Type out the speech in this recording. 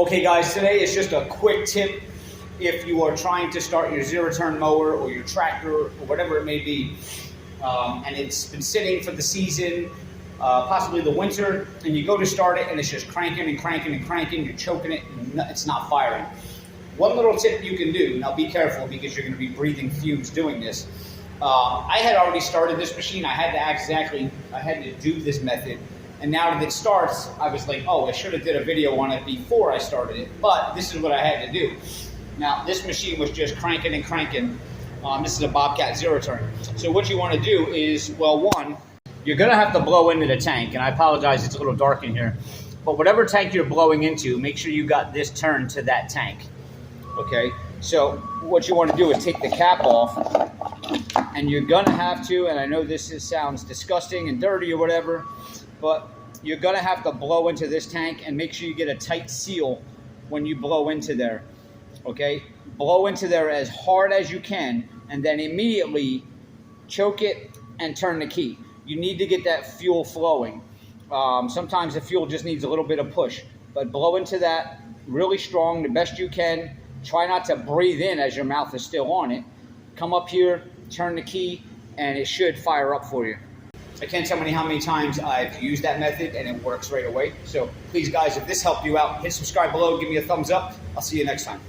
Okay guys, today is just a quick tip if you are trying to start your zero-turn mower or your tractor or whatever it may be, and it's been sitting for the season, possibly the winter, and you go to start it and it's just cranking and cranking and cranking, you're choking it and it's not firing. One little tip you can do, now be careful because you're going to be breathing fumes doing this. I had already started this machine, I had to do this method. And now that it starts, I was like, oh, I should have did a video on it before I started it, but this is what I had to do. Now, this machine was just cranking and cranking. This is a Bobcat zero turn. So what you want to do is, well, one, you're going to have to blow into the tank, and I apologize, it's a little dark in here, but whatever tank you're blowing into, make sure you got this turned to that tank, okay? So what you want to do is take the cap off, and you're going to have to, and I know sounds disgusting and dirty or whatever, but you're going to have to blow into this tank and make sure you get a tight seal when you blow into there, okay? Blow into there as hard as you can and then immediately choke it and turn the key. You need to get that fuel flowing. Sometimes the fuel just needs a little bit of push, but blow into that really strong, the best you can. Try not to breathe in as your mouth is still on it. Come up here, turn the key, and it should fire up for you. I can't tell how many times I've used that method and it works right away. So please guys, if this helped you out, hit subscribe below, give me a thumbs up. I'll see you next time.